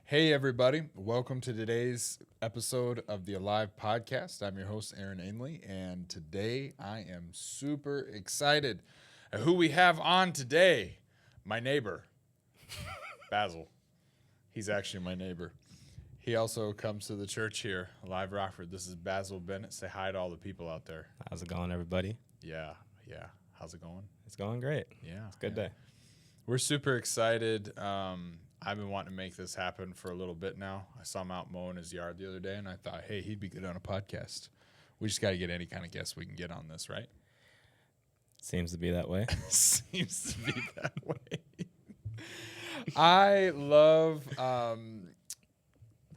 Hey, everybody. Welcome to today's episode of the Alive Podcast. I'm your host, Aaron Ainley, and today I am super excited at who we have on today. My neighbor, Bazil. He's actually my neighbor. He also comes to the church here, Alive Rockford. This is Bazil Bennett. Say hi to all the people out there. How's it going, everybody? Yeah. How's it going? It's going great. Yeah. It's a good day. We're super excited. I've been wanting to make this happen for a little bit now. I saw him out mowing his yard the other day, and I thought, hey, he'd be good on a podcast. We just got to get any kind of guest we can get on this, right? Seems to be that way. Seems to be that way. I love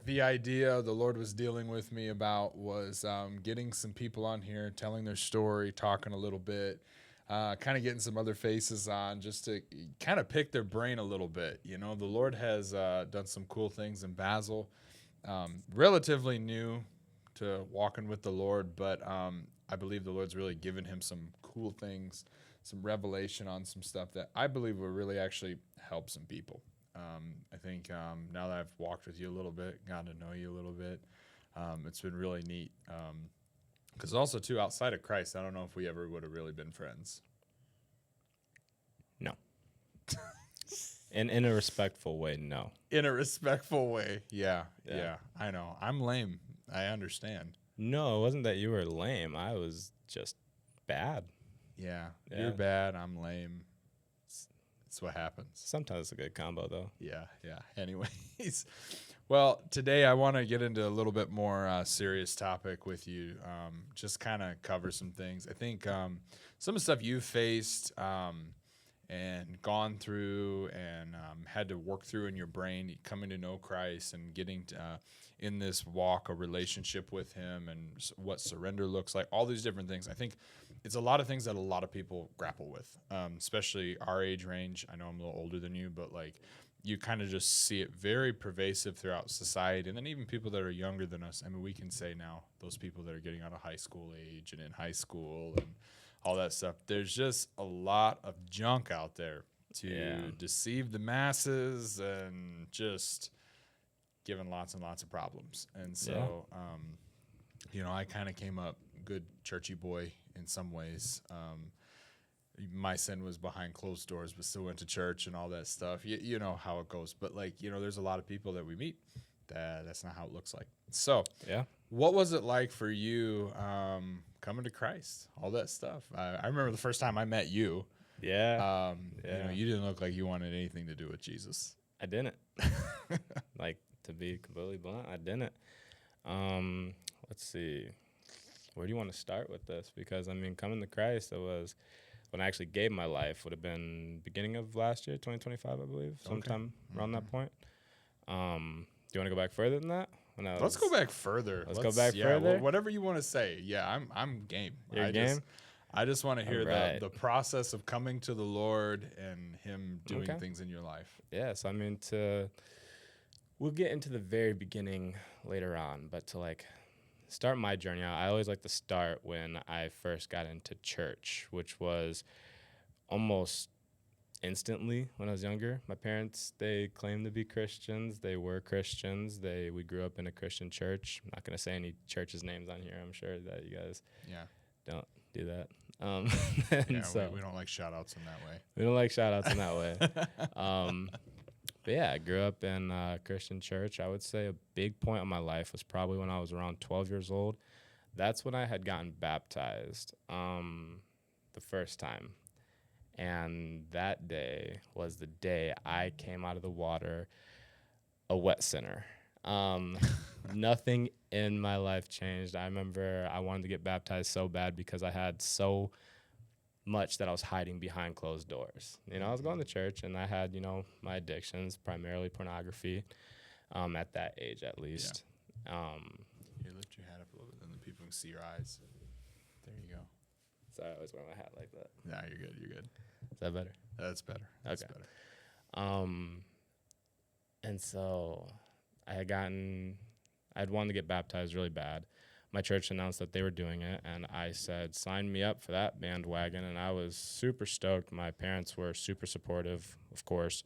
the idea the Lord was dealing with me about was getting some people on here, telling their story, talking a little bit. Kind of getting some other faces on just to kind of pick their brain a little bit. You know, the Lord has done some cool things in Bazil. Relatively new to walking with the Lord, but I believe the Lord's really given him some cool things, some revelation on some stuff that I believe will really actually help some people. I think now that I've walked with you a little bit, gotten to know you a little bit, it's been really neat. Because also, too, outside of Christ, I don't know if we ever would have really been friends. No. In a respectful way, no. In a respectful way, yeah. I know. I'm lame. I understand. No, it wasn't that you were lame. I was just bad. Yeah. You're bad. I'm lame. It's what happens. Sometimes it's a good combo, though. Yeah. Anyways. Well, today I want to get into a little bit more serious topic with you, just kind of cover some things. I think some of the stuff you've faced and gone through and had to work through in your brain, coming to know Christ and getting in this walk, a relationship with him and what surrender looks like, all these different things. I think it's a lot of things that a lot of people grapple with, especially our age range. I know I'm a little older than you, but like, you kind of just see it very pervasive throughout society. And then even people that are younger than us, I mean, we can say now, those people that are getting out of high school age and in high school and all that stuff, there's just a lot of junk out there to deceive the masses and just giving lots and lots of problems. And so, I kind of came up good churchy boy in some ways. My sin was behind closed doors, but still went to church and all that stuff. You know how it goes. But, there's a lot of people that we meet that's not how it looks like. So, what was it like for you coming to Christ, all that stuff? I remember the first time I met you. Yeah. You didn't look like you wanted anything to do with Jesus. I didn't. To be completely blunt, I didn't. Let's see. Where do you want to start with this? Because, coming to Christ, it was when I actually gave my life, would have been beginning of last year, 2025, I believe, sometime around that point. Do you want to go back further than that? Let's go back further. Let's go back further? Whatever you want to say. Yeah, I'm game. You're game? I just want to hear the process of coming to the Lord and him doing things in your life. Yes, we'll get into the very beginning later on, but to start my journey out, I always like to start when I first got into church, which was almost instantly when I was younger. My parents, they claimed to be Christians. They were Christians. We grew up in a Christian church. I'm not going to say any churches' names on here. I'm sure that you guys don't do that. We don't like shout-outs in that way. We don't like shout-outs in that way. But I grew up in a Christian church. I would say a big point in my life was probably when I was around 12 years old. That's when I had gotten baptized the first time. And that day was the day I came out of the water a wet sinner. Nothing in my life changed. I remember I wanted to get baptized so bad because I had so much that I was hiding behind closed doors. I was going to church and I had, my addictions, primarily pornography, at that age at least. Here, lift your hat up a little bit, then the people can see your eyes. There you go. Sorry, I always wear my hat like that. Nah, you're good. Is that better? That's better. That's better. And so I'd wanted to get baptized really bad. My church announced that they were doing it, and I said, sign me up for that bandwagon, and I was super stoked. My parents were super supportive, of course.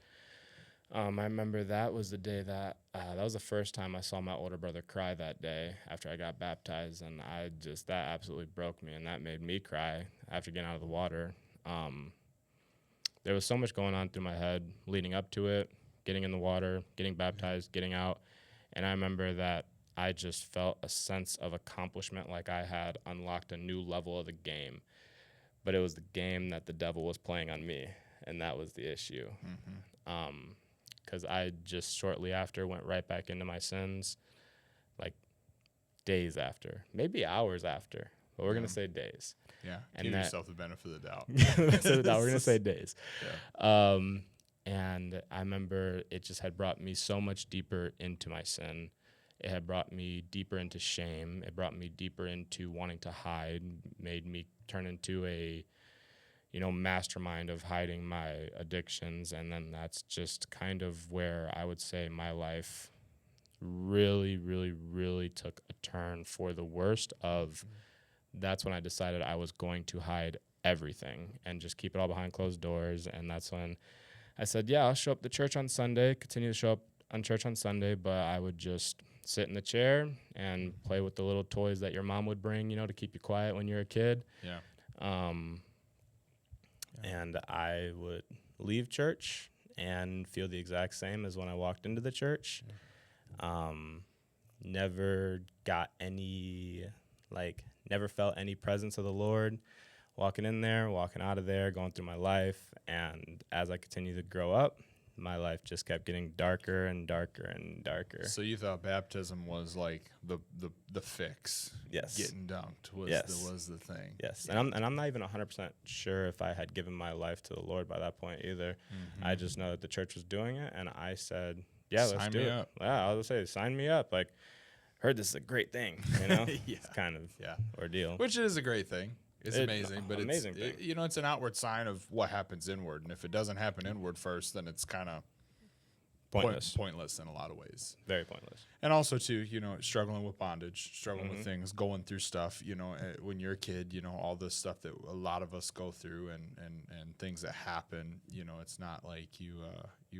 I remember that was the day that was the first time I saw my older brother cry that day after I got baptized, and that absolutely broke me, and that made me cry after getting out of the water. Um, there was so much going on through my head leading up to it, getting in the water, getting baptized, getting out, and I remember that I just felt a sense of accomplishment, like I had unlocked a new level of the game, but it was the game that the devil was playing on me, and that was the issue. Because I just shortly after went right back into my sins, like days after, maybe hours after, but we're gonna say days. Yeah, And give that, yourself the benefit of the doubt. we're gonna say days. Yeah. And I remember it just had brought me so much deeper into my sin. It had brought me deeper into shame. It brought me deeper into wanting to hide, made me turn into a mastermind of hiding my addictions. And then that's just kind of where I would say my life really, really, really took a turn for the worst of that's when I decided I was going to hide everything and just keep it all behind closed doors. And that's when I said, yeah, I'll show up to church on Sunday, continue to show up on church on Sunday, but I would just sit in the chair and play with the little toys that your mom would bring, to keep you quiet when you're a kid. Yeah. And I would leave church and feel the exact same as when I walked into the church. Never got any, never felt any presence of the Lord walking in there, walking out of there, going through my life. And as I continued to grow up, my life just kept getting darker and darker and darker. So you thought baptism was like the fix? Yes. Getting dunked was the thing. Yes. And I'm not even 100% sure if I had given my life to the Lord by that point either. Mm-hmm. I just know that the church was doing it, and I said, yeah, let's Sign do me it. up. Yeah, I was gonna say, sign me up. Like, heard this is a great thing, Yeah. It's kind of ordeal. Which is a great thing. It's amazing, but amazing it's an outward sign of what happens inward. And if it doesn't happen inward first, then it's kind of pointless in a lot of ways. Very pointless. And also too, struggling with bondage, struggling with Mm-hmm. things, going through stuff, when you're a kid, all the stuff that a lot of us go through and things that happen, it's not like you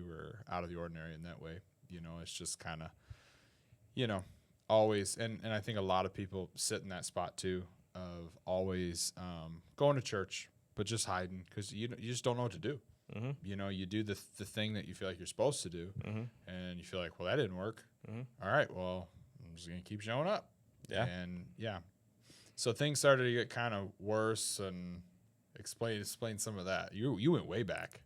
were out of the ordinary in that way. It's just kind of, always, and I think a lot of people sit in that spot too, of always going to church, but just hiding because you just don't know what to do. Mm-hmm. You do the thing that you feel like you're supposed to do, Mm-hmm. and you feel like, well, that didn't work. Mm-hmm. All right, well, I'm just gonna keep showing up. Yeah. And so things started to get kind of worse. And explain some of that. You went way back.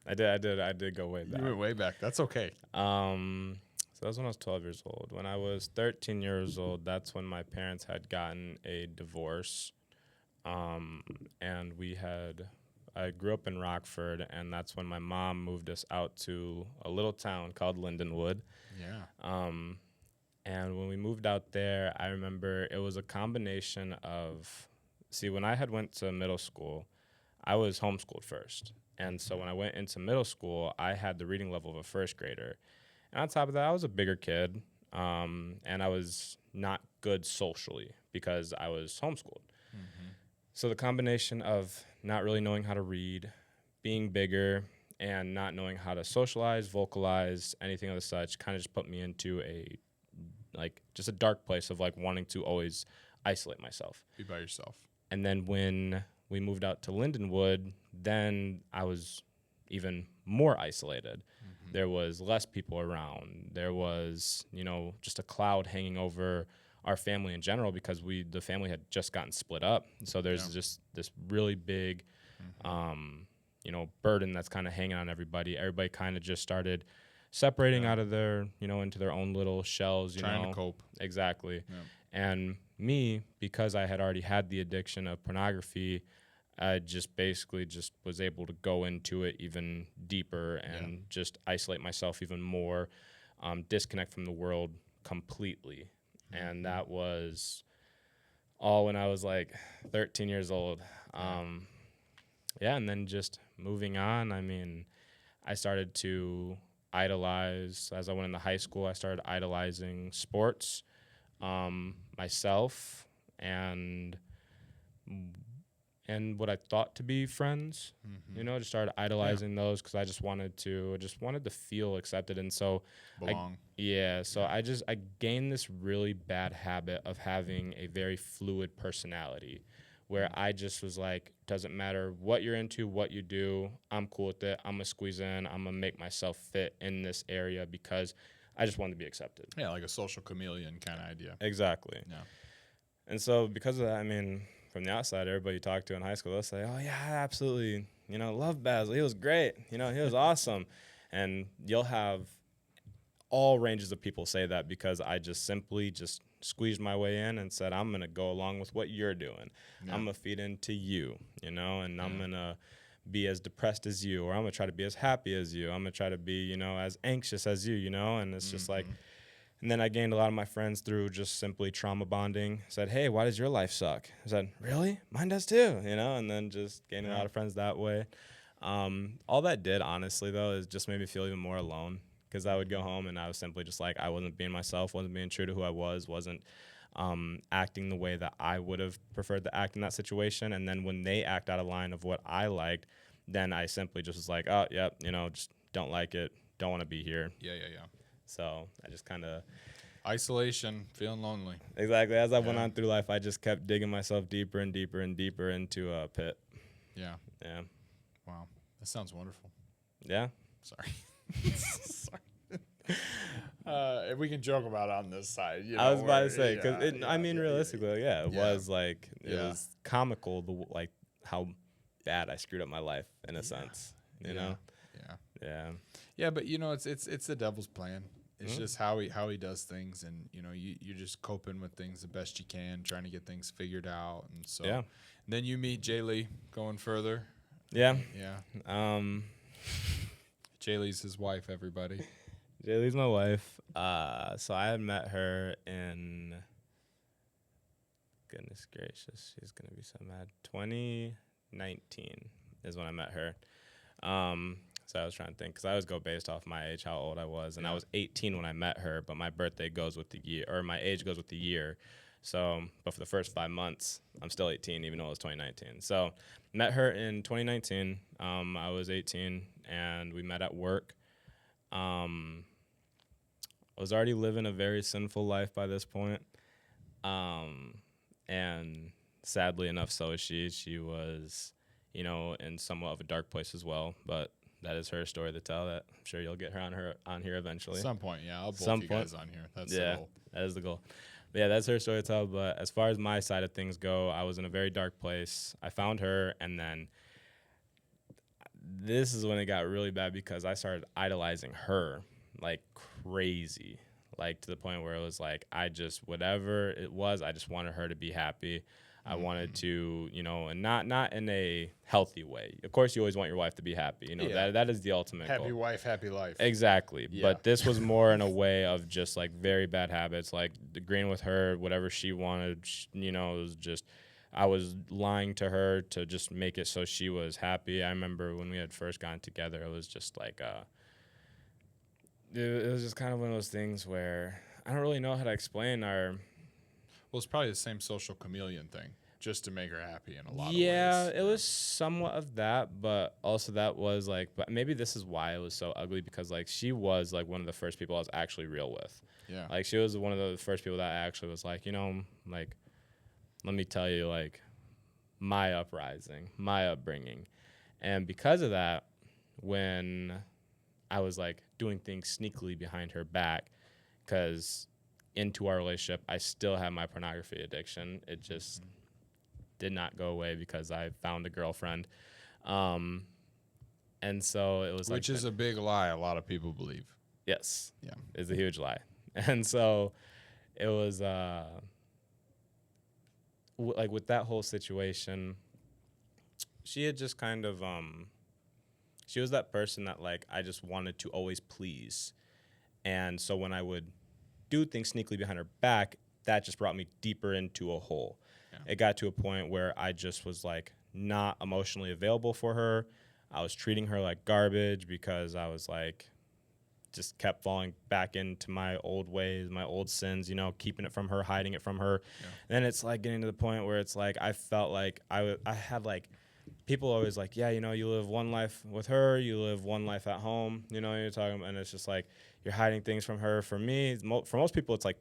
I did go way back. You went way back. That's okay. So that was when I was 12 years old. When I was 13 years old, that's when my parents had gotten a divorce. And I grew up in Rockford, and that's when my mom moved us out to a little town called Lindenwood. Yeah. And when we moved out there, I remember it was a combination of, when I had went to middle school, I was homeschooled first. And so when I went into middle school, I had the reading level of a first grader. And on top of that, I was a bigger kid, and I was not good socially because I was homeschooled. Mm-hmm. So the combination of not really knowing how to read, being bigger, and not knowing how to socialize, vocalize, anything of the such, kind of just put me into just a dark place of wanting to always isolate myself. Be by yourself. And then when we moved out to Lindenwood, then I was even more isolated. Mm-hmm. There was less people around. There was, just a cloud hanging over our family in general because the family had just gotten split up. So there's just this really big, burden that's kind of hanging on everybody. Everybody kind of just started separating out of their, into their own little shells, Trying to cope. Exactly. Yeah. And me, because I had already had the addiction of pornography, I just basically just was able to go into it even deeper and just isolate myself even more, disconnect from the world completely. Mm-hmm. And that was all when I was 13 years old. And then just moving on, I started to idolize. As I went into high school, I started idolizing sports, myself, and and what I thought to be friends. You know, just started idolizing those because I just wanted to feel accepted. And so Belong. I gained this really bad habit of having a very fluid personality where I just was like, doesn't matter what you're into, what you do, I'm cool with it. I'm gonna squeeze in, I'm gonna make myself fit in this area because I just wanted to be accepted. Yeah, like a social chameleon kind of idea. Exactly. Yeah. And so because of that, I mean, from the outside, everybody you talk to in high school, they'll say, oh, yeah, I absolutely, love Bazil. He was great. He was awesome. And you'll have all ranges of people say that because I just simply just squeezed my way in and said, I'm going to go along with what you're doing. Yeah. I'm going to feed into you, and I'm going to be as depressed as you, or I'm going to try to be as happy as you. I'm going to try to be, as anxious as you, and it's just like, and then I gained a lot of my friends through just simply trauma bonding. Said, hey, why does your life suck? I said, really? Mine does too, and then just gaining a lot of friends that way. All that did, honestly, though, is just made me feel even more alone because I would go home and I was simply just like, I wasn't being myself, wasn't being true to who I was, wasn't acting the way that I would have preferred to act in that situation. And then when they act out of line of what I liked, then I simply just was like, oh, yep, just don't like it, don't want to be here. Yeah. So I just kind of... Isolation, feeling lonely. Exactly. As I went on through life, I just kept digging myself deeper and deeper and deeper into a pit. Yeah. Yeah. Wow. That sounds wonderful. Yeah. Sorry. If we can joke about it on this side. I was about to say, because realistically, it was like, it was comical, like how bad I screwed up my life in a sense, you know? Yeah. Yeah, but it's the devil's plan. It's just how he does things, and you're just coping with things the best you can, trying to get things figured out, and so. Yeah. And then you meet Jay Lee going further. Yeah. Yeah. Jay Lee's his wife, everybody. Jay Lee's my wife. So I had met her in, goodness gracious, she's gonna be so mad. 2019 is when I met her. So I was trying to think, because I always go based off my age, how old I was, and I was 18 when I met her, but my birthday goes with the year, or my age goes with the year. So, but for the first 5 months, I'm still 18, even though it was 2019. So, met her in 2019. I was 18, and we met at work. I was already living a very sinful life by this point, and sadly enough, so is she. She was, in somewhat of a dark place as well, but that is her story to tell. That I'm sure you'll get her on here eventually. At some point, yeah. I'll both you guys on here. That's the goal. That is the goal. But yeah, that's her story to tell. But as far as my side of things go, I was in a very dark place. I found her, and then this is when it got really bad because I started idolizing her like crazy, like to the point where it was like whatever it was, I just wanted her to be happy. I wanted to, and not in a healthy way. Of course, you always want your wife to be happy. That is the ultimate goal. Happy wife, happy life. Exactly. Yeah. But this was more in a way of just like very bad habits, like agreeing with her, whatever she wanted. It was just, I was lying to her to just make it so she was happy. I remember when we had first gotten together, it was just like, it was just kind of one of those things where I don't really know how to explain our... Well, it's probably the same social chameleon thing, just to make her happy in a lot of ways. Yeah, it was somewhat of that, but also that was like, but maybe this is why it was so ugly, because like she was like one of the first people I was actually real with. Yeah. Like she was one of the first people that I actually was like, like, let me tell you like my uprising, my upbringing. And because of that, when I was like doing things sneakily behind her back, because into our relationship, I still had my pornography addiction. It just did not go away because I found a girlfriend. And so it was Which is a big lie a lot of people believe. Yes. Yeah. It's a huge lie. And so it was like with that whole situation, she had just kind of she was that person that like I just wanted to always please. And so when I would do things sneakily behind her back, that just brought me deeper into a hole. Yeah. It got to a point where I just was like not emotionally available for her. I was treating her like garbage because I was like, just kept falling back into my old ways, my old sins, you know, keeping it from her, hiding it from her. Yeah. And then it's like getting to the point where it's like I felt like I had like people always like, yeah, you know, you live one life with her, you live one life at home, you know, you're talking about, and it's just like you're hiding things from her. For me, for most people, it's like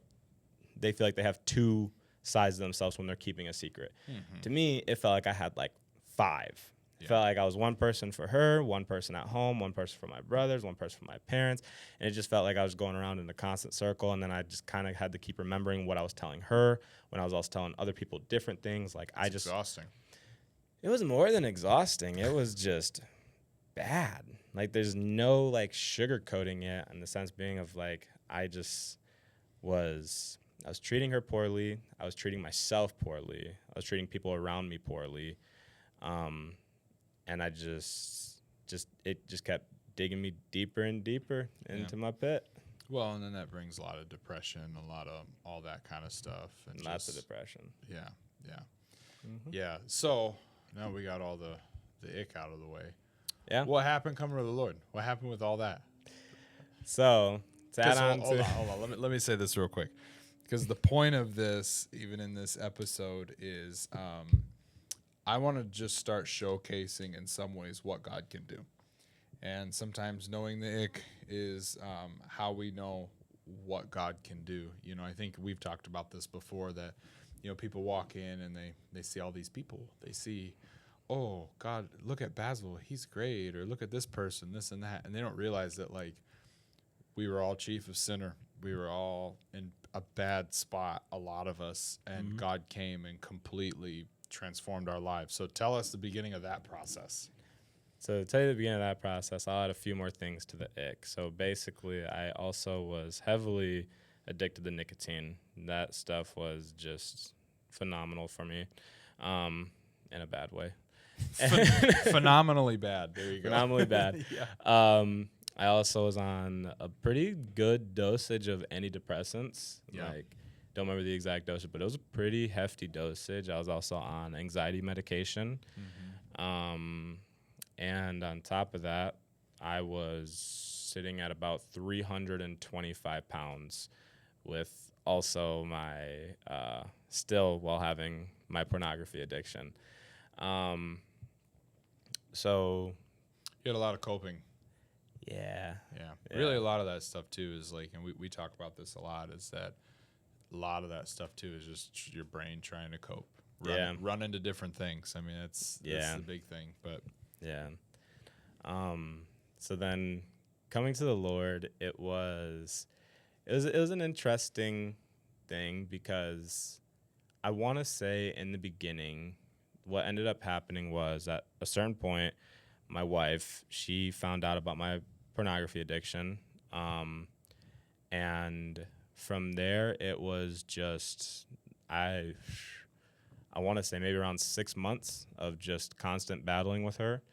they feel like they have two sides of themselves when they're keeping a secret. Mm-hmm. To me, it felt like I had like five. Yeah. Felt like I was one person for her, one person at home, one person for my brothers, one person for my parents. And it just felt like I was going around in a constant circle. And then I just kind of had to keep remembering what I was telling her when I was also telling other people different things. Like It's exhausting. it was more than exhausting. It was just bad. Like there's no like sugarcoating it, in the sense being of like I was treating her poorly. I was treating myself poorly. I was treating people around me poorly. And I it just kept digging me deeper and deeper into my pit. Well, and then that brings a lot of depression, a lot of all that kind of stuff. And Lots of depression. Yeah, yeah. Mm-hmm. Yeah, so now we got all the ick out of the way. Yeah. What happened coming to the Lord? What happened with all that? So, to add on hold on. Let me say this real quick. Because the point of this, even in this episode, is I want to just start showcasing in some ways what God can do. And sometimes knowing the ick is how we know what God can do. You know, I think we've talked about this before, that, you know, people walk in and they see all these people. They see, oh, God, look at Bazil. He's great. Or look at this person, this and that. And they don't realize that, like, we were all chief of sinner. We were all in a bad spot, a lot of us. And God came and completely transformed our lives. So tell us the beginning of that process. So to tell you the beginning of that process, I'll add a few more things to the ick. So basically, I also was heavily addicted to nicotine. That stuff was just phenomenal for me, in a bad way. Phenomenally bad. There you go. Phenomenally bad. Yeah. I also was on a pretty good dosage of antidepressants. Yeah. Like, don't remember the exact dosage, but it was a pretty hefty dosage. I was also on anxiety medication. And on top of that, I was sitting at about 325 pounds with also my, still while having my pornography addiction. So. You had a lot of coping. Yeah. Really, a lot of that stuff, too, is like, and we talk about this a lot, is that a lot of that stuff, too, is just your brain trying to cope. Run into different things. I mean, that's the big thing. But yeah. So then coming to the Lord, it was an interesting thing, because I want to say in the beginning, what ended up happening was at a certain point, my wife, she found out about my pornography addiction. And from there, it was just, I want to say maybe around 6 months of just constant battling with her,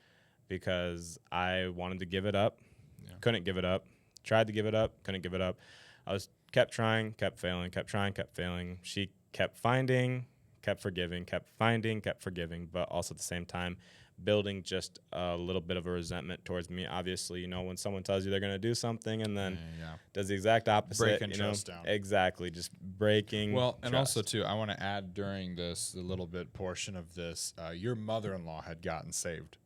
because I wanted to give it up, couldn't give it up, tried to give it up, couldn't give it up. Kept trying, kept failing, kept trying, kept failing. She kept finding, kept forgiving, kept finding, kept forgiving, but also at the same time building just a little bit of a resentment towards me. Obviously, you know, when someone tells you they're going to do something and then does the exact opposite. Breaking trust down. Exactly, just breaking Well, and trust. also, too, I want to add during this, the little bit portion of this, your mother-in-law had gotten saved.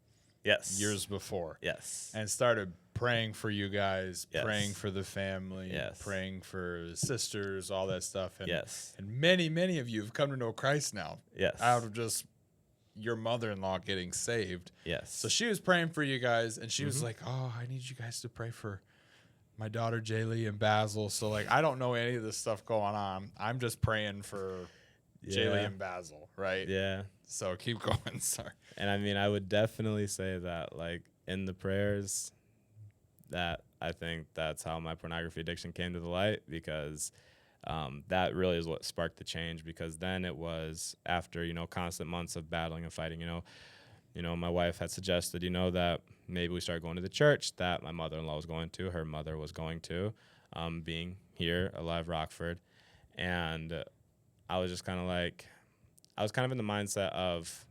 Yes. Years before. Yes. And started praying for you guys, Yes. praying for the family, Yes. praying for the sisters, all that stuff. And, Yes. And many, many of you have come to know Christ now. Yes. Out of just your mother-in-law getting saved. Yes. So she was praying for you guys, and she was like, oh, I need you guys to pray for my daughter Jaylee and Bazil. So, like, I don't know any of this stuff going on. I'm just praying for Jaylee and Bazil, right? Yeah. So keep going. Sorry. And I mean, I would definitely say that, like, in the prayers, that I think that's how my pornography addiction came to the light, because that really is what sparked the change. Because then it was after, you know, constant months of battling and fighting, you know, my wife had suggested, you know, that maybe we start going to the church that my mother-in-law was going to, her mother was going to, being here, Alive Rockford. And I was kind of in the mindset of,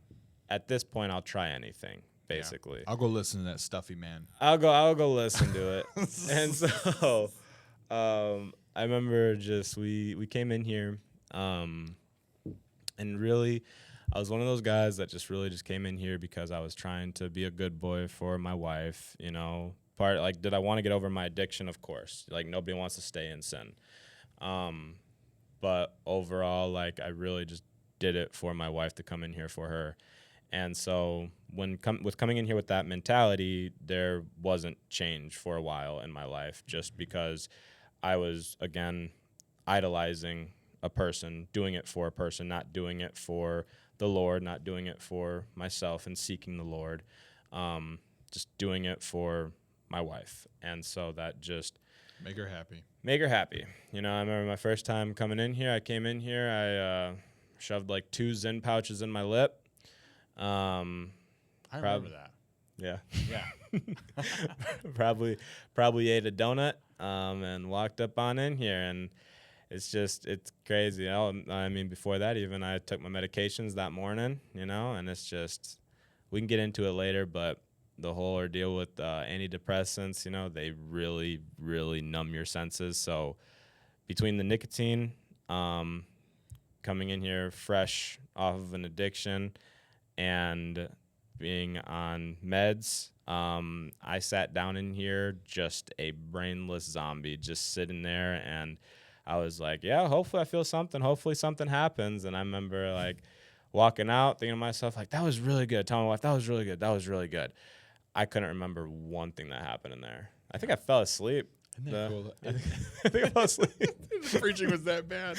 at this point, I'll try anything, basically. I'll go listen to that Stuffy Man. I'll go listen to it. And so I remember just we came in here and really I was one of those guys that just really just came in here because I was trying to be a good boy for my wife, you know. Part like, did I want to get over my addiction? Of course. Like, nobody wants to stay in sin. But overall, like, I really just did it for my wife to come in here for her. And so with coming in here with that mentality, there wasn't change for a while in my life, just because I was, again, idolizing a person, doing it for a person, not doing it for the Lord, not doing it for myself and seeking the Lord, just doing it for my wife. And so that just Make her happy. You know, I remember my first time coming in here. I came in here, I shoved like 2 Zyn pouches in my lip. I remember that. Yeah. Yeah. probably ate a donut and walked up on in here, and it's crazy. I mean, before that, even I took my medications that morning, you know, and it's just, we can get into it later, but the whole ordeal with antidepressants, you know, they really, really numb your senses. So between the nicotine, coming in here fresh off of an addiction, and being on meds, I sat down in here just a brainless zombie, just sitting there, and I was like, yeah, hopefully I feel something. Hopefully something happens. And I remember like walking out thinking to myself, like, that was really good. Telling my wife, that was really good. That was really good. I couldn't remember one thing that happened in there. I think I fell asleep. Isn't that cool? I think I fell asleep. The preaching was that bad.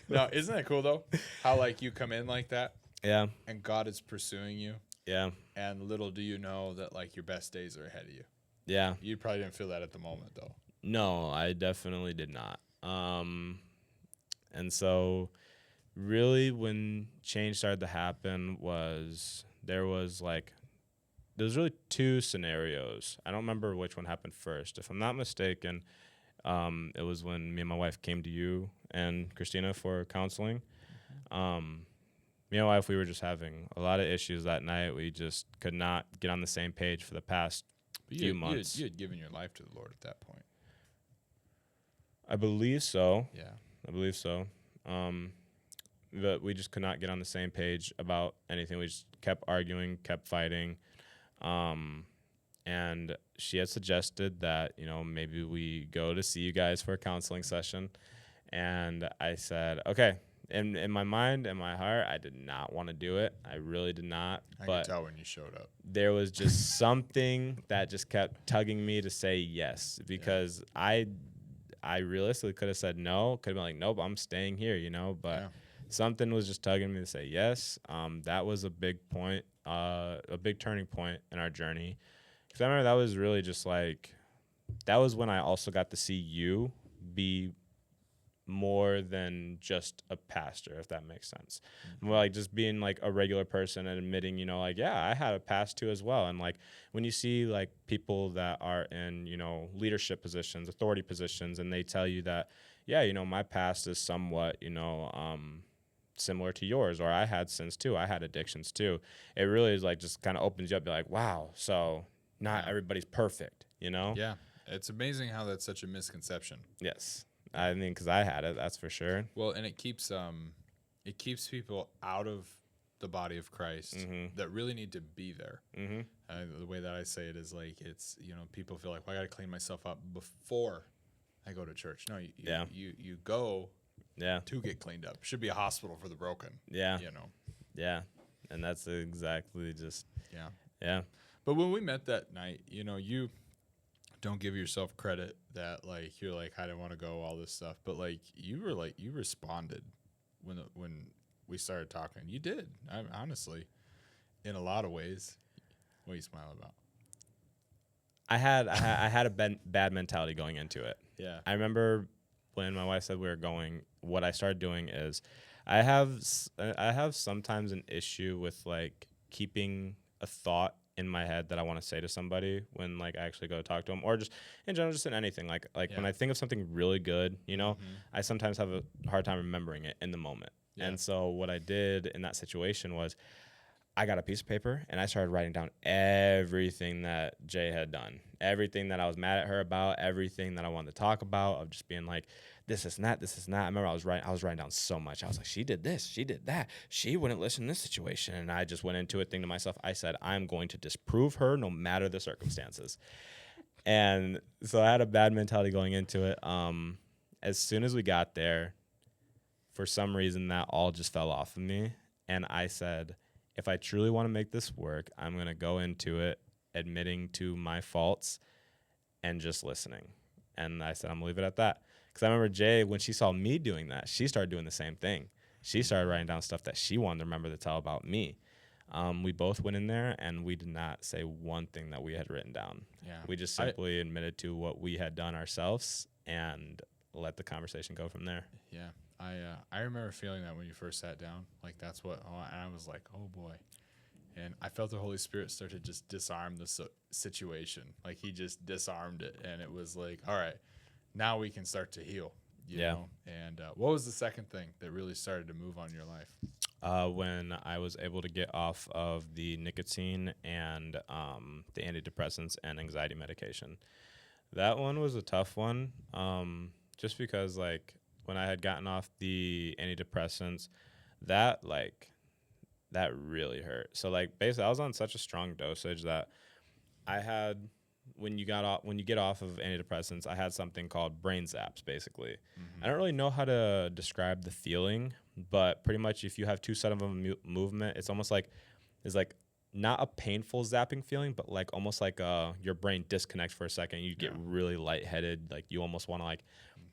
No, isn't that cool though? How like you come in like that, Yeah. and God is pursuing you, Yeah. and little do you know that like your best days are ahead of you. Yeah. You probably didn't feel that at the moment though. No, I definitely did not. And so really when change started to happen there was really 2 scenarios. I don't remember which one happened first. If I'm not mistaken, it was when me and my wife came to you and Christina for counseling. Me and my wife, we were just having a lot of issues that night. We just could not get on the same page for the past few months. You had given your life to the Lord at that point. I believe so. Yeah. I believe so. But we just could not get on the same page about anything. We just kept arguing, kept fighting. And she had suggested that, you know, maybe we go to see you guys for a counseling session. And I said, okay. In my mind and my heart, I did not want to do it. I really did not. I but could tell when you showed up. There was just something that just kept tugging me to say yes, because I realistically could have said no, could have been like, nope, I'm staying here, you know, but something was just tugging me to say yes. That was a big point, a big turning point in our journey. Because I remember that was really just like, that was when I also got to see you be more than just a pastor, if that makes sense. More like just being like a regular person and admitting, you know, like, yeah, I had a past too as well. And like when you see like people that are in, you know, leadership positions, authority positions, and they tell you that, yeah, you know, my past is somewhat, you know, similar to yours, or I had sins too, I had addictions too. It really is like just kind of opens you up, be like, wow, so not everybody's perfect, you know? Yeah. It's amazing how that's such a misconception. Yes. I mean, because I had it, that's for sure. Well, and it keeps people out of the body of Christ that really need to be there. The way that I say it is like, it's, you know, people feel like, well, I got to clean myself up before I go to church. No, you go to get cleaned up. Should be a hospital for the broken. Yeah. You know. Yeah. And that's exactly just. Yeah. Yeah. But when we met that night, you know, you don't give yourself credit that like you're like, I don't want to go, all this stuff, but like you responded when we started talking. You did. Honestly, in a lot of ways. What are you smiling about? I had a bad mentality going into it. Yeah. I remember when my wife said we were going, what I started doing is I have sometimes an issue with like keeping a thought in my head that I want to say to somebody when like I actually go to talk to them, or just in general, just in anything. Like when I think of something really good, you know, I sometimes have a hard time remembering it in the moment. Yeah. And so what I did in that situation was I got a piece of paper and I started writing down everything that Jay had done, everything that I was mad at her about, everything that I wanted to talk about, of just being like, this is not, this is not. I remember I was writing down so much. I was like, she did this, she did that, she wouldn't listen in this situation. And I just went into it thinking to myself, I said, I'm going to disprove her no matter the circumstances. And so I had a bad mentality going into it. As soon as we got there, for some reason, that all just fell off of me. And I said, if I truly want to make this work, I'm going to go into it admitting to my faults and just listening. And I said, I'm going to leave it at that. Because I remember Jay, when she saw me doing that, she started doing the same thing. She started writing down stuff that she wanted to remember to tell about me. We both went in there and we did not say one thing that we had written down. Yeah. We just simply admitted to what we had done ourselves and let the conversation go from there. Yeah. I remember feeling that when you first sat down, like that's what, and I was like, oh boy. And I felt the Holy Spirit start to just disarm the situation. Like he just disarmed it. And it was like, all right, now we can start to heal, you know? And what was the second thing that really started to move on your life? When I was able to get off of the nicotine and the antidepressants and anxiety medication. That one was a tough one, just because, like, when I had gotten off the antidepressants, that really hurt. So, like, basically, I was on such a strong dosage that I had, when you get off of antidepressants, I had something called brain zaps, basically. I don't really know how to describe the feeling, but pretty much if you have two side of a movement, it's almost like, it's like not a painful zapping feeling, but like almost like your brain disconnects for a second. You get really lightheaded. Like you almost want to like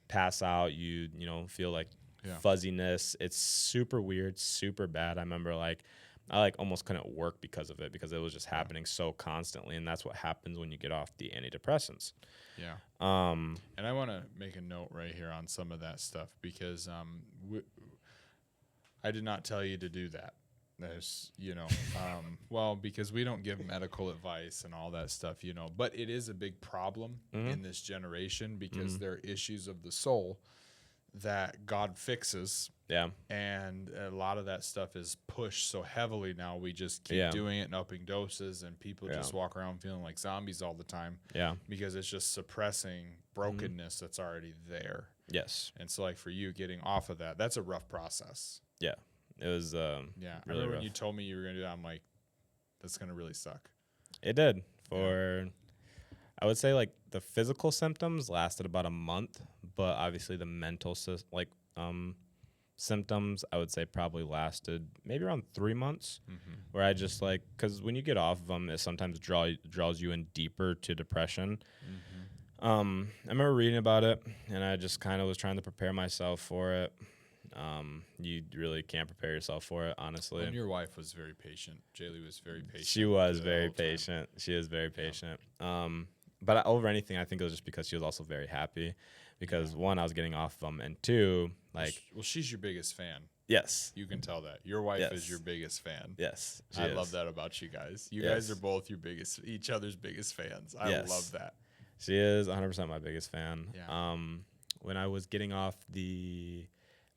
pass out. You feel like fuzziness. It's super weird, super bad. I remember I almost couldn't work because of it, because it was just happening so constantly. And that's what happens when you get off the antidepressants. Yeah. And I want to make a note right here on some of that stuff, because I did not tell you to do that. There's, well, because we don't give medical advice and all that stuff, but it is a big problem in this generation, because there are issues of the soul that God fixes. Yeah. And a lot of that stuff is pushed so heavily now. We just keep doing it in upping doses, and people just walk around feeling like zombies all the time. Yeah. Because it's just suppressing brokenness that's already there. Yes. And so, like, for you getting off of that, that's a rough process. Yeah. It was I really remember rough. when you told me you were going to do that, I'm like, that's going to really suck. It did. I would say, like, the physical symptoms lasted about a month, but obviously the mental symptoms, I would say, probably lasted maybe around 3 months, where I just, like, because when you get off of them, it sometimes draws you in deeper to depression. I remember reading about it, and I just kind of was trying to prepare myself for it. You really can't prepare yourself for it, honestly. And your wife was very patient. Jaylee was very patient. She was very patient. She is very patient. But over anything, I think it was just because she was also very happy, because one, I was getting off of them, and two, like, well, she's your biggest fan. Yes. You can tell that. Your wife is your biggest fan. Yes. I love that about you guys. You guys are both each other's biggest fans. I love that. She is 100% my biggest fan. Yeah. When I was getting off the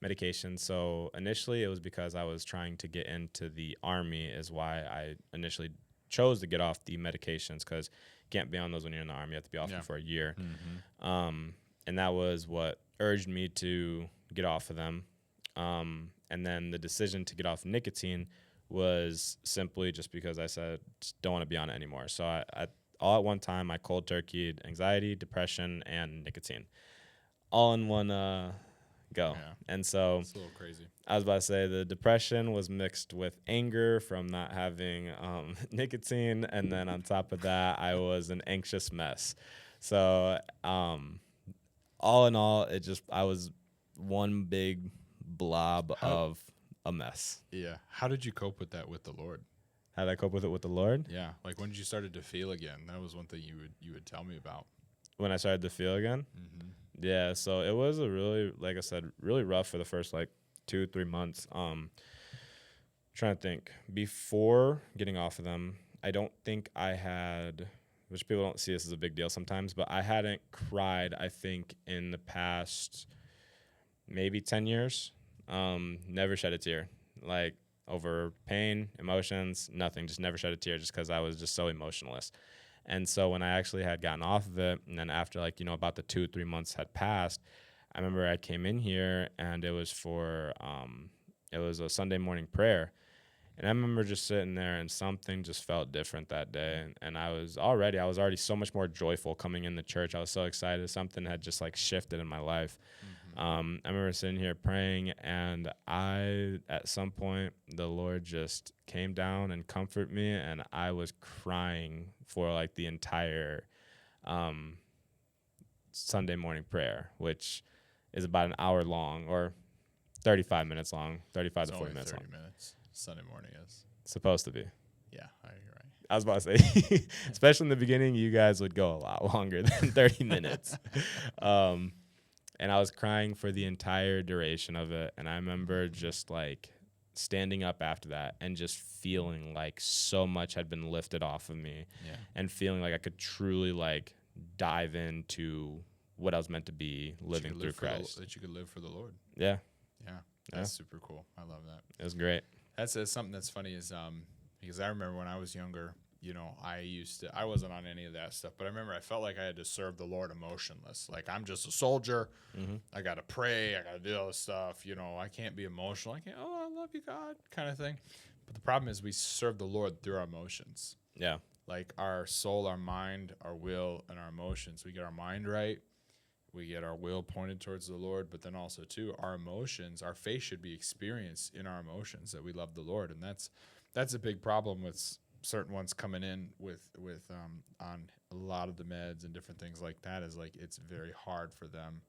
medication, so initially it was because I was trying to get into the Army, is why I initially chose to get off the medications, because you can't be on those when you're in the Army. You have to be off them for a year. And that was what urged me to get off of them. And then the decision to get off nicotine was simply just because I said, just don't want to be on it anymore. So I all at one time, I cold turkeyed anxiety, depression, and nicotine, all in one go. Yeah. And so it's a little crazy. I was about to say the depression was mixed with anger from not having nicotine, and then on top of that, I was an anxious mess. So all in all, I was one big blob of a mess. Yeah. How did you cope with that with the Lord? How did I cope with it with the Lord? Yeah. Like, when did you started to feel again? That was one thing you would tell me about. When I started to feel again? Yeah, so it was a really, like I said, really rough for the first, 2-3 months. Trying to think. Before getting off of them, I don't think I had, which people don't see this as a big deal sometimes, but I hadn't cried, I think, in the past maybe 10 years. Never shed a tear. Like, over pain, emotions, nothing. Just never shed a tear just because I was just so emotionless. And so when I actually had gotten off of it, and then after like, about the 2-3 months had passed, I remember I came in here and it was for, it was a Sunday morning prayer. And I remember just sitting there and something just felt different that day. And I was already so much more joyful coming in the church. I was so excited. Something had just like shifted in my life. I remember sitting here praying, and at some point, the Lord just came down and comforted me, and I was crying for like the entire Sunday morning prayer, which is about an hour long or 35 minutes long, 35 It's to 40 only minutes 30 long. minutes. Sunday morning is. Supposed to be. Yeah, you're right. I was about to say, especially in the beginning, you guys would go a lot longer than 30 minutes. And I was crying for the entire duration of it. And I remember just like standing up after that and just feeling like so much had been lifted off of me, and feeling like I could truly like dive into what I was meant to be living through Christ. That you could live for the Lord. Yeah. Yeah. That's super cool. I love that. It was great. That's something that's funny is because I remember when I was younger, I wasn't on any of that stuff, but I remember I felt like I had to serve the Lord emotionless. Like, I'm just a soldier. I got to pray. I got to do all this stuff. I can't be emotional. I can't, I love you, God, kind of thing. But the problem is we serve the Lord through our emotions. Yeah. Like our soul, our mind, our will, and our emotions. We get our mind right. We get our will pointed towards the Lord, but then also, too, our emotions, our faith should be experienced in our emotions, that we love the Lord. And that's a big problem with certain ones coming in with on a lot of the meds and different things like that, is like it's very hard for them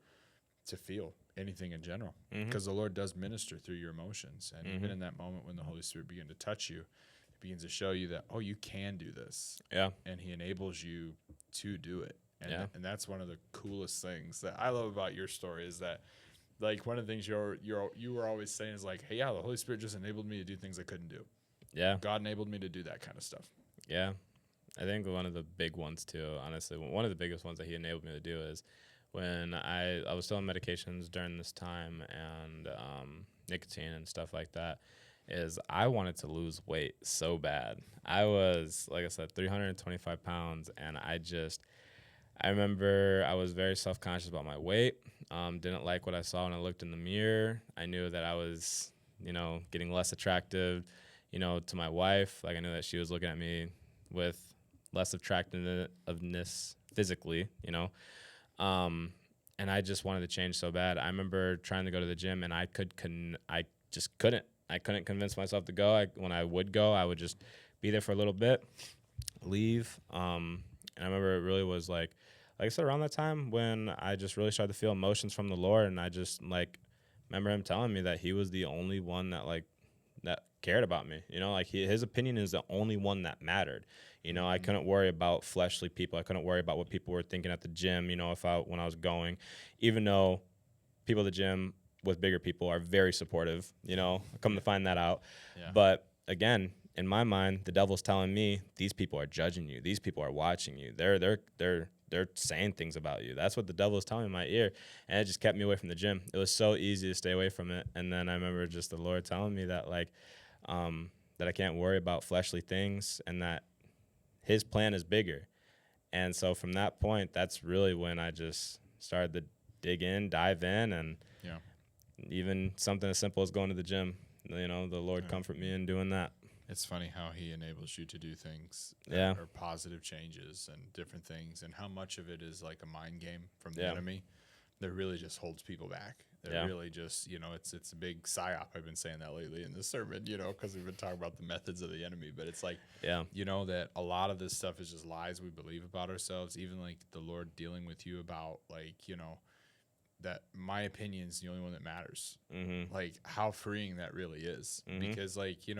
to feel anything in general, because the Lord does minister through your emotions. And even in that moment when the Holy Spirit begins to touch you, it begins to show you that, oh, you can do this. Yeah. And he enables you to do it. And that's one of the coolest things that I love about your story, is that, like, one of the things you were always saying is like, hey, yeah, the Holy Spirit just enabled me to do things I couldn't do. Yeah. God enabled me to do that kind of stuff. Yeah. I think one of the big ones too, honestly, one of the biggest ones that he enabled me to do is when I was still on medications during this time, and nicotine and stuff like that, is I wanted to lose weight so bad. I was, like I said, 325 pounds, and I remember I was very self-conscious about my weight, didn't like what I saw when I looked in the mirror. I knew that I was, getting less attractive, to my wife. Like, I knew that she was looking at me with less attractiveness physically, and I just wanted to change so bad. I remember trying to go to the gym, and I just couldn't. I couldn't convince myself to go. When I would go, I would just be there for a little bit, leave. And I remember it really was like I said, around that time when I just really started to feel emotions from the Lord, and I just remember him telling me that he was the only one that that cared about me. His opinion is the only one that mattered. I couldn't worry about fleshly people. I couldn't worry about what people were thinking at the gym, when I was going, even though people at the gym with bigger people are very supportive, come to find that out. Yeah. But again, in my mind, the devil's telling me these people are judging you. These people are watching you. They're saying things about you. That's what the devil is telling me in my ear. And it just kept me away from the gym. It was so easy to stay away from it. And then I remember just the Lord telling me that that I can't worry about fleshly things, and that his plan is bigger. And so from that point, that's really when I just started to dive in, and even something as simple as going to the gym, the Lord comfort me in doing that. It's funny how he enables you to do things that are positive changes and different things, and how much of it is like a mind game from the enemy that really just holds people back. They're really just, it's a big psyop. I've been saying that lately in this sermon, because we've been talking about the methods of the enemy. But it's like, that a lot of this stuff is just lies we believe about ourselves. Even like the Lord dealing with you about that my opinion is the only one that matters. Like how freeing that really is. Because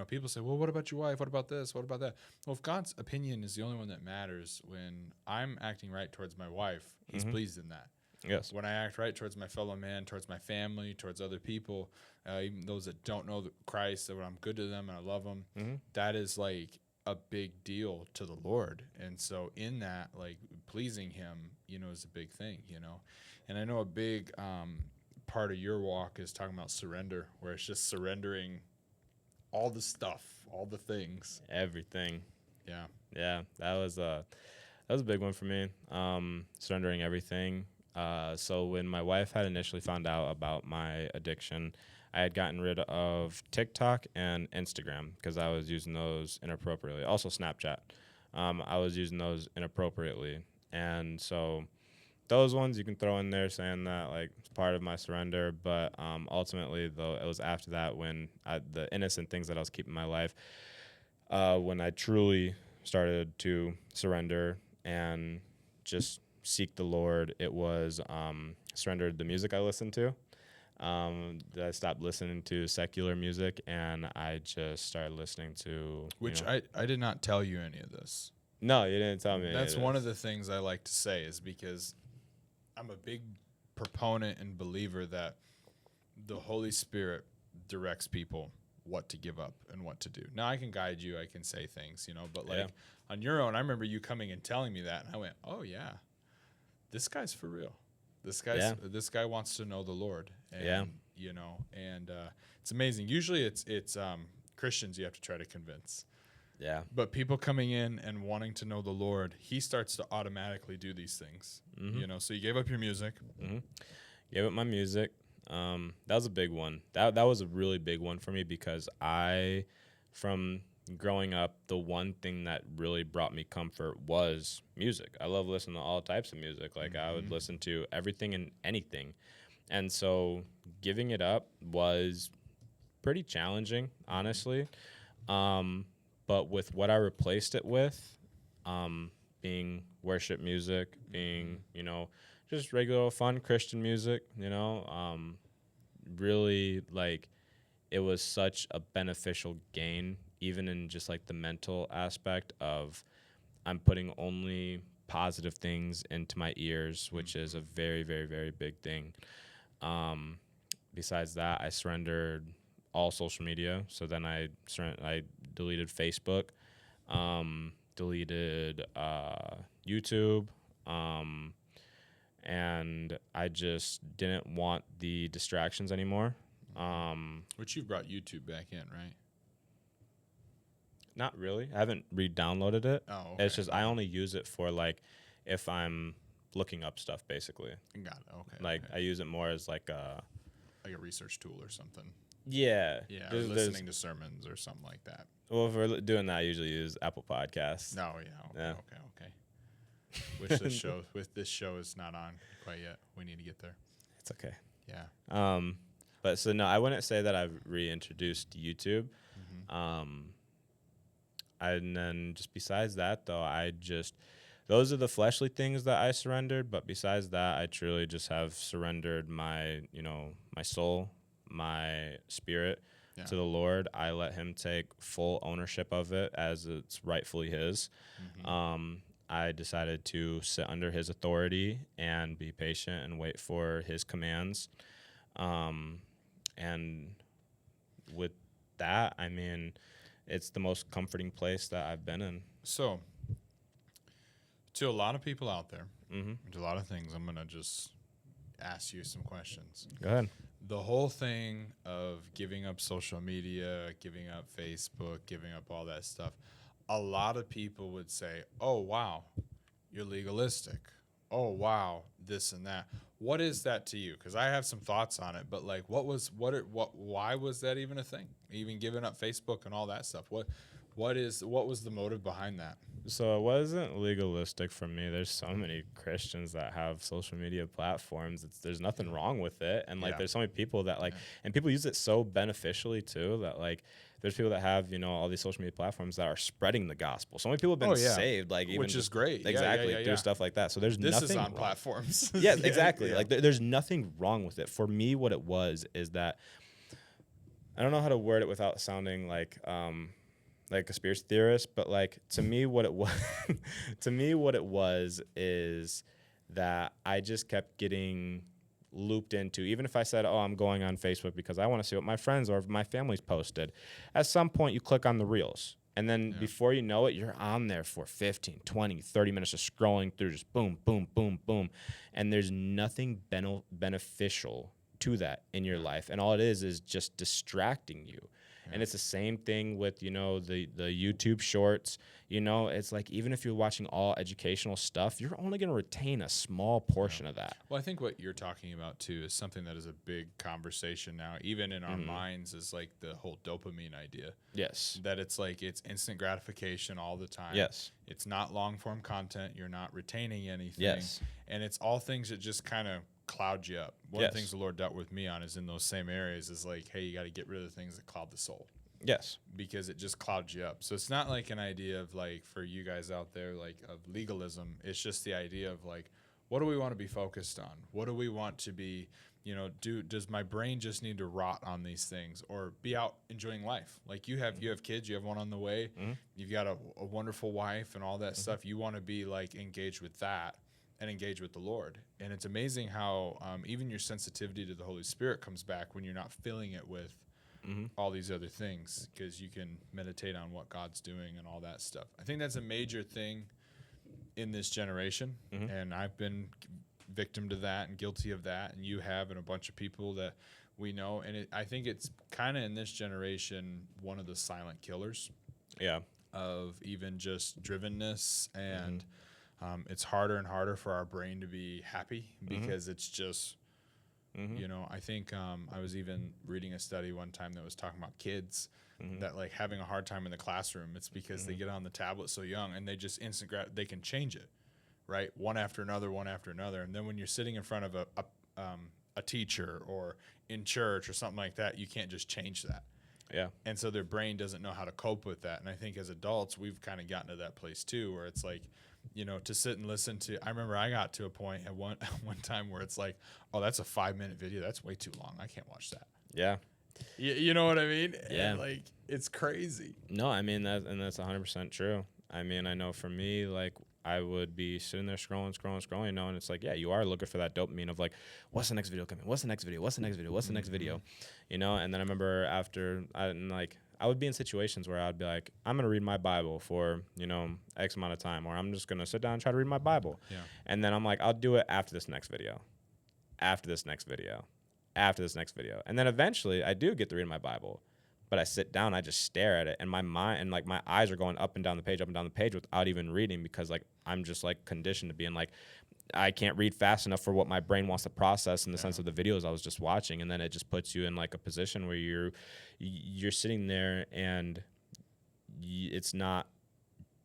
people say, well, what about your wife? What about this? What about that? Well, if God's opinion is the only one that matters, when I'm acting right towards my wife, he's pleased in that. Yes. When I act right towards my fellow man, towards my family, towards other people, even those that don't know Christ, that when I'm good to them and I love them, that is like a big deal to the Lord. And so in that, pleasing him, is a big thing, And I know a big part of your walk is talking about surrender, where it's just surrendering all the stuff, all the things. Everything. Yeah. Yeah, that was a big one for me. Surrendering everything. So when my wife had initially found out about my addiction, I had gotten rid of TikTok and Instagram because I was using those inappropriately. Also Snapchat. I was using those inappropriately. And so those ones you can throw in there saying that like it's part of my surrender. But ultimately, though, it was after that when the innocent things that I was keeping in my life, when I truly started to surrender and just seek the Lord, it was surrendered the music I listened to. I stopped listening to secular music, and I just started listening to Which I did not tell you any of this. No, you didn't tell me. That's one of the things I like to say is because I'm a big proponent and believer that the Holy Spirit directs people what to give up and what to do. Now I can guide you, I can say things, but like on your own, I remember you coming and telling me that, and I went, "Oh yeah, this guy's for real. This guy wants to know the Lord." And, it's amazing. Usually it's Christians you have to try to convince. Yeah. But people coming in and wanting to know the Lord, he starts to automatically do these things. Mm-hmm. So you gave up your music. Mm-hmm. Gave up my music. That was a big one. That was a really big one for me because from growing up, the one thing that really brought me comfort was music. I love listening to all types of music. Like I would listen to everything and anything. And so giving it up was pretty challenging, honestly. But with what I replaced it with, being worship music, being, just regular fun Christian music, really like it was such a beneficial gain, even in just like the mental aspect of I'm putting only positive things into my ears, which is a very, very, very big thing. Besides that, I surrendered all social media. So then I deleted Facebook, deleted YouTube, and I just didn't want the distractions anymore. Which you brought YouTube back in, right? Not really. I haven't re-downloaded it. Oh, okay. It's just I only use it for like if I'm looking up stuff, basically. Got it. Okay. Like I use it more as like a research tool or something. Yeah. Yeah. Or listening to sermons or something like that. Well, if we're doing that, I usually use Apple Podcasts. No. Yeah. Okay. Which this show is not on quite yet. We need to get there. It's okay. Yeah. But so no, I wouldn't say that I've reintroduced YouTube. And then just besides that, though, those are the fleshly things that I surrendered. But besides that, I truly just have surrendered my soul, my spirit to the Lord. I let him take full ownership of it as it's rightfully his. I decided to sit under his authority and be patient and wait for his commands. And with that, I mean, it's the most comforting place that I've been in. So, to a lot of people out there, to a lot of things, I'm going to just ask you some questions. Go ahead. The whole thing of giving up social media, giving up Facebook, giving up all that stuff, a lot of people would say, "Oh, wow, you're legalistic. Oh, wow, this and that." What is that to you? Because I have some thoughts on it, but like, why was that even a thing? Even giving up Facebook and all that stuff. What was the motive behind that? So it wasn't legalistic for me. There's so many Christians that have social media platforms. There's nothing wrong with it, and like there's so many people that like, and people use it so beneficially too that like. There's people that have, all these social media platforms that are spreading the gospel. So many people have been saved, like even which is great, exactly through stuff like that. So there's nothing. This is on wrong. Platforms. Yes, exactly. Yeah. Like there's nothing wrong with it. For me, what it was is that I don't know how to word it without sounding like a conspiracy theorist, but like to me, what it was is that I just kept getting looped into, even if I said, "Oh, I'm going on Facebook because I want to see what my friends or my family's posted." At some point you click on the reels, and then before you know it, you're on there for 15, 20, 30 minutes of scrolling through, just boom, boom, boom, boom. And there's nothing beneficial to that in your life. And all it is just distracting you. And it's the same thing with, you know, the YouTube shorts. You know, it's like, even if you're watching all educational stuff, you're only going to retain a small portion of that. Well, I think what you're talking about too is something that is a big conversation now, even in our minds, is like the whole dopamine idea. Yes. That it's like it's instant gratification all the time. Yes. It's not long form content. You're not retaining anything. Yes. And it's all things that just kind of cloud you up. One of the things the Lord dealt with me on is in those same areas is like, hey, you got to get rid of the things that cloud the soul. Yes. Because it just clouds you up. So it's not like an idea of like, for you guys out there, like of legalism. It's just the idea of like, what do we want to be focused on? What do we want to be, you know, does my brain just need to rot on these things or be out enjoying life? Like you have kids, you have one on the way, you've got a wonderful wife and all that stuff. You want to be like engaged with that and engage with the Lord. And it's amazing how even your sensitivity to the Holy Spirit comes back when you're not filling it with all these other things, because you can meditate on what God's doing and all that stuff. I think that's a major thing in this generation, and I've been victim to that and guilty of that, and you have, and a bunch of people that we know. And I think it's kind of in this generation one of the silent killers of even just drivenness, and it's harder and harder for our brain to be happy because it's just you know, I think I was even reading a study one time that was talking about kids that like having a hard time in the classroom. It's because they get on the tablet so young, and they just they can change it, right? One after another. And then when you're sitting in front of a teacher or in church or something like that, you can't just change that. Yeah. And so their brain doesn't know how to cope with that. And I think as adults, we've kind of gotten to that place too, where it's like, you know, to sit and listen to, I remember I got to a point at one time where it's like, oh, that's a 5-minute video. That's way too long. I can't watch that. Yeah. You know what I mean? Yeah. And like, it's crazy. No, I mean, that's 100% true. I mean, I know for me, like, I would be sitting there scrolling, you know, and it's like, yeah, you are looking for that dopamine of like, what's the next video coming? What's the next video? What's the next video? What's the next video? You know, and then I remember after, I would be in situations where I'd be like, I'm going to read my Bible for, you know, X amount of time, or I'm just going to sit down and try to read my Bible. Yeah. And then I'm like, I'll do it after this next video, after this next video, after this next video. And then eventually I do get to read my Bible, but I sit down, I just stare at it, and my mind and like my eyes are going up and down the page without even reading, because like I'm just like conditioned to being like, I can't read fast enough for what my brain wants to process in the sense of the videos I was just watching. And then it just puts you in like a position where you're sitting there and it's not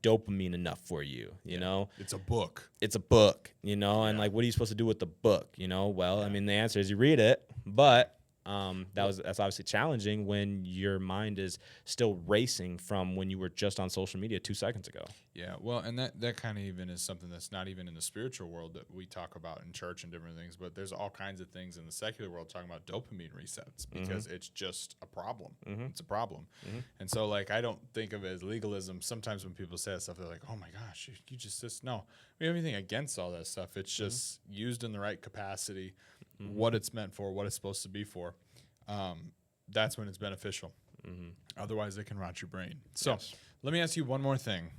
dopamine enough for you, you know? It's a book, you know? And like, what are you supposed to do with the book? You know? Well, I mean, the answer is you read it, but that's obviously challenging when your mind is still racing from when you were just on social media 2 seconds ago. Yeah, well, and that kind of even is something that's not even in the spiritual world that we talk about in church and different things, but there's all kinds of things in the secular world talking about dopamine resets because it's just a problem. It's a problem. And so, like, I don't think of it as legalism. Sometimes when people say that stuff, they're like, oh my gosh, you just no. We have anything against all that stuff. It's just used in the right capacity, what it's meant for, what it's supposed to be for. That's when it's beneficial. Otherwise, it can rot your brain. So let me ask you one more thing.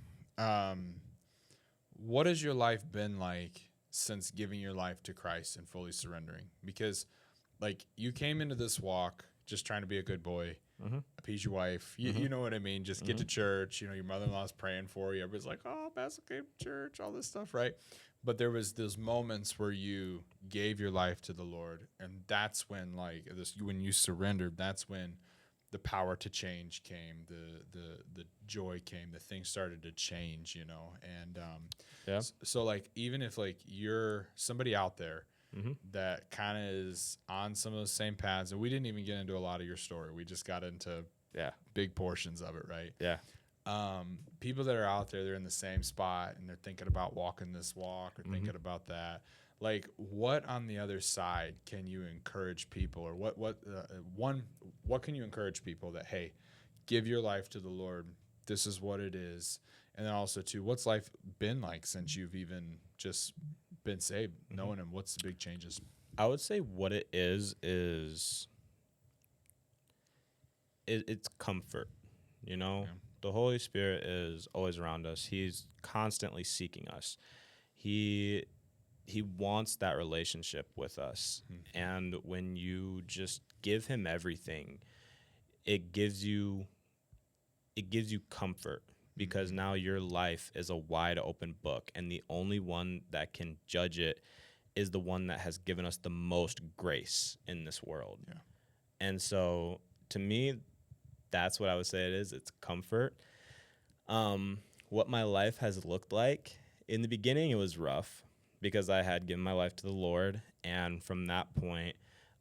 What has your life been like since giving your life to Christ and fully surrendering? Because, like, you came into this walk just trying to be a good boy, appease your wife. You know what I mean? Just get to church. You know, your mother-in-law's praying for you. Everybody's like, oh, Basil came to church, all this stuff, right? But there was those moments where you gave your life to the Lord, and that's when, like, when you surrendered, that's when the power to change came, the joy came, the things started to change, you know. And so like, even if like you're somebody out there that kind of is on some of those same paths, and we didn't even get into a lot of your story, we just got into big portions of it, right? People that are out there, they're in the same spot and they're thinking about walking this walk or thinking about that. Like, what on the other side can you encourage people, or what can you encourage people that, hey, give your life to the Lord, this is what it is? And then also too, what's life been like since you've even just been saved, knowing Him? What's the big changes? I would say what it is it's comfort, you know? The Holy Spirit is always around us. He's constantly seeking us. He wants that relationship with us. And when you just give Him everything, it gives you comfort, because now your life is a wide open book, and the only one that can judge it is the one that has given us the most grace in this world. Yeah. And so to me, that's what I would say it is. It's comfort. What my life has looked like in the beginning, it was rough because I had given my life to the Lord. And from that point,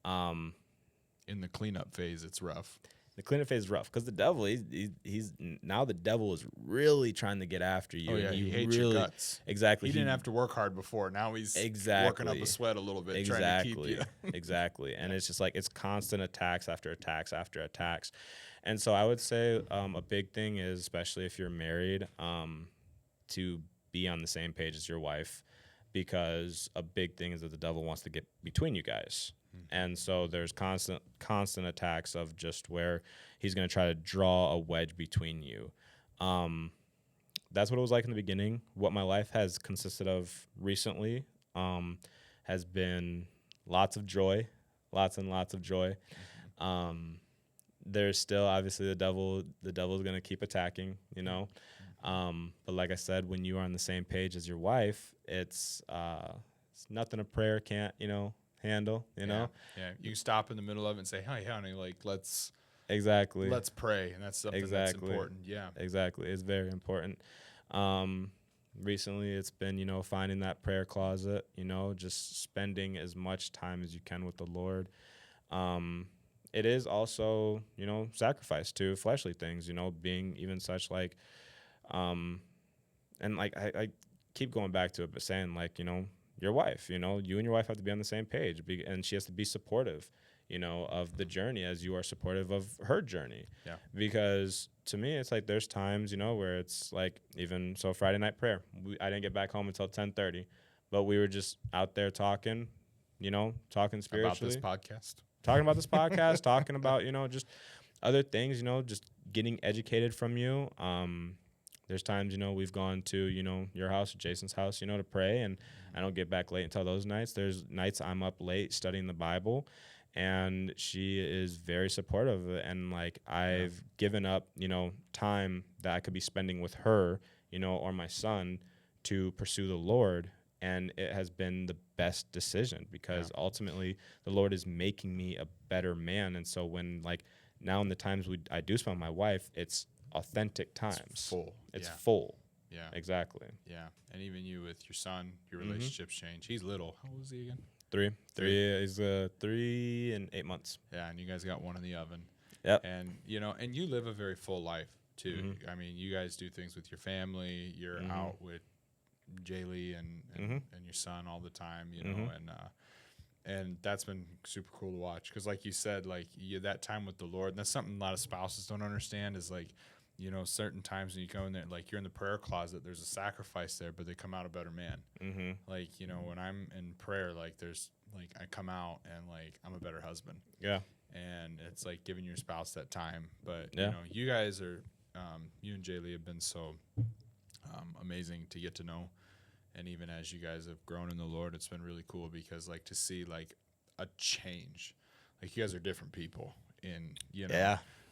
In the cleanup phase, it's rough. the cleanup phase is rough because the devil, he's now the devil is really trying to get after you. Oh, yeah, And he hates really, your guts. Exactly. He didn't have to work hard before. Now he's working up a sweat a little bit, trying to keep you. Exactly. And it's just like it's constant attacks after attacks after attacks. And so I would say a big thing is, especially if you're married, to be on the same page as your wife, because a big thing is that the devil wants to get between you guys. And so there's constant attacks of just where he's going to try to draw a wedge between you. That's what it was like in the beginning. What my life has consisted of recently has been lots of joy, lots and lots of joy. There's still obviously the devil is going to keep attacking, you know. But like I said, when you are on the same page as your wife, it's nothing a prayer can't, handle, you know? Yeah. You can stop in the middle of it and say, "Hey, honey, like let's pray," and that's something that's important. Yeah. Exactly. It's very important. Recently it's been, finding that prayer closet, just spending as much time as you can with the Lord. It is also, sacrifice to fleshly things, being even such like, and like I keep going back to it, but saying like, your wife, you and your wife have to be on the same page, and she has to be supportive, of the journey as you are supportive of her journey. Yeah. Because to me, it's like there's times, where it's like even so Friday night prayer, I didn't get back home until 10:30, but we were just out there talking, talking spiritually. Talking about this podcast, talking about, just other things, just getting educated from you. There's times, we've gone to, your house, Jason's house, to pray, and I don't get back late until those nights. There's nights I'm up late studying the Bible, and she is very supportive of it. And like I've given up, time that I could be spending with her, or my son to pursue the Lord. And it has been the best decision because ultimately the Lord is making me a better man. And so when like now in the times I do spend with my wife, it's authentic times. It's full. Yeah. Exactly. Yeah. And even you with your son, your relationships change. He's little. How old is he again? 3. He's 3 and 8 months. Yeah. And you guys got one in the oven. Yep. And, and you live a very full life too. I mean, you guys do things with your family. You're out with Jaylee and your son all the time, and that's been super cool to watch. Cause like you said, like that time with the Lord, and that's something a lot of spouses don't understand is like, certain times when you go in there, like you're in the prayer closet, there's a sacrifice there, but they come out a better man. Like, when I'm in prayer, like there's like, I come out and like, I'm a better husband. Yeah. And it's like giving your spouse that time. But, Yeah. You guys are, you and Jaylee have been so amazing to get to know. And even as you guys have grown in the Lord, it's been really cool because like to see like a change, like you guys are different people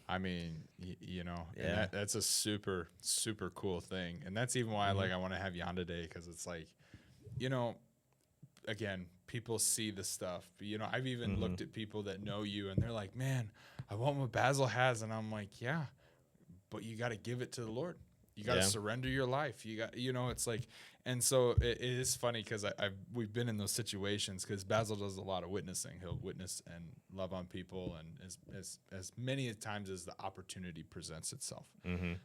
I mean, and that's a super, super cool thing. And that's even why I want to have you on today. Cause it's like, again, people see the stuff, but I've even looked at people that know you and they're like, man, I want what Bazil has. And I'm like, yeah, but you got to give it to the Lord. You got to surrender your life. You got, it's like, and so it is funny because we've been in those situations because Bazil does a lot of witnessing. He'll witness and love on people, and as many times as the opportunity presents itself. And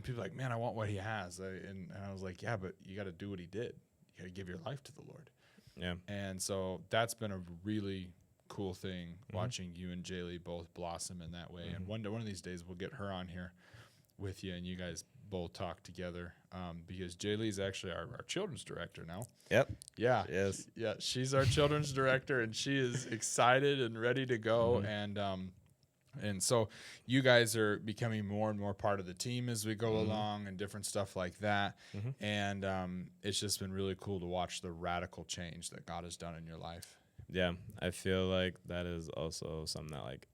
people are like, man, I want what he has. And I was like, yeah, but you got to do what he did. You got to give your life to the Lord. Yeah. And so that's been a really cool thing watching you and Jaylee both blossom in that way. And one of these days we'll get her on here with you and you guys both talk together because Jaylee's actually our children's director now. Yep. Yeah. Yes. Yeah. She's our children's director and she is excited and ready to go. And so you guys are becoming more and more part of the team as we go along and different stuff like that. And it's just been really cool to watch the radical change that God has done in your life. Yeah. I feel like that is also something that like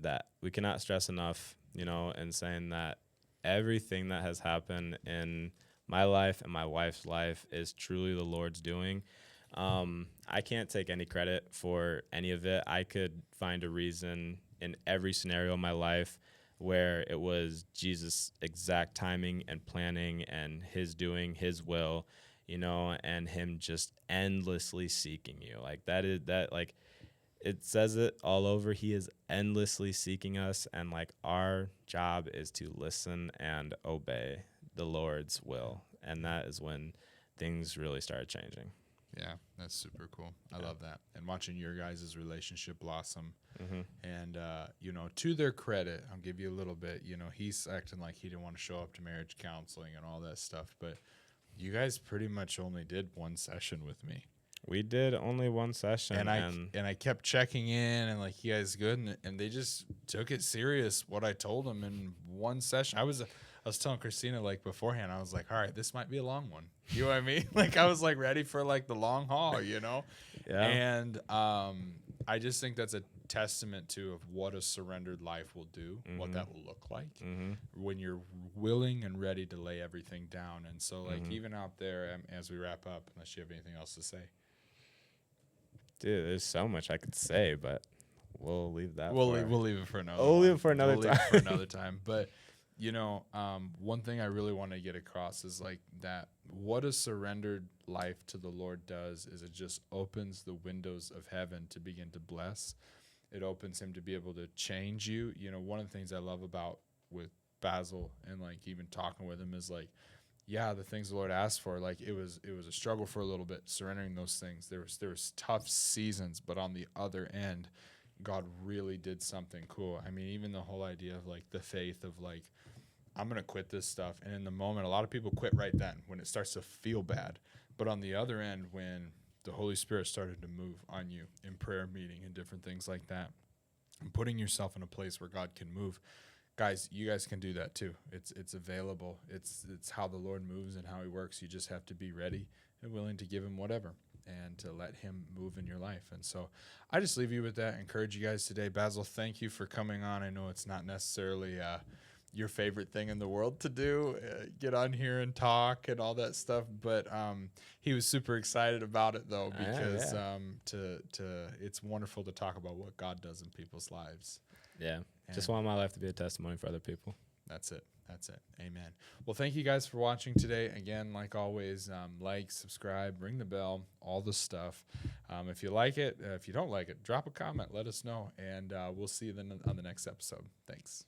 that we cannot stress enough, and saying that everything that has happened in my life and my wife's life is truly the Lord's doing. I can't take any credit for any of it. I could find a reason in every scenario of my life where it was Jesus' exact timing and planning and his doing his will, and him just endlessly seeking you. Like like it says it all over. He is endlessly seeking us, and like our job is to listen and obey the Lord's will. And that is when things really started changing. Yeah, that's super cool. I love that. And watching your guys' relationship blossom. And, to their credit, I'll give you a little bit, he's acting like he didn't want to show up to marriage counseling and all that stuff. But you guys pretty much only did one session with me. We did only one session. And I kept checking in and like, you guys good? And they just took it serious, what I told them in one session. I was telling Christina like beforehand, I was like, all right, this might be a long one. You know what I mean? Like I was like ready for like the long haul, Yeah. And I just think that's a testament to of what a surrendered life will do, what that will look like when you're willing and ready to lay everything down. And so like even out there, as we wrap up, unless you have anything else to say. Dude, there's so much I could say, but we'll leave that. We'll leave it for another. We'll leave it for another time. Leave it for another time. But one thing I really want to get across is like that. What a surrendered life to the Lord does is it just opens the windows of heaven to begin to bless. It opens him to be able to change you. One of the things I love about with Bazil and like even talking with him is like, yeah, the things the Lord asked for, like it was a struggle for a little bit, surrendering those things. There was tough seasons, but on the other end, God really did something cool. I mean, even the whole idea of like the faith of like, I'm going to quit this stuff. And in the moment, a lot of people quit right then when it starts to feel bad. But on the other end, when the Holy Spirit started to move on you in prayer meeting and different things like that, and putting yourself in a place where God can move, guys, you guys can do that too. It's available. It's how the Lord moves and how he works. You just have to be ready and willing to give him whatever and to let him move in your life. And so I just leave you with that. Encourage you guys today. Bazil, thank you for coming on. I know it's not necessarily your favorite thing in the world to do, get on here and talk and all that stuff. But he was super excited about it though, because it's wonderful to talk about what God does in people's lives. Yeah. Just want my life to be a testimony for other people. That's it. Amen. Well, thank you guys for watching today. Again, like always, like, subscribe, ring the bell, all the stuff. If you like it, if you don't like it, drop a comment, let us know, and we'll see you then on the next episode. Thanks.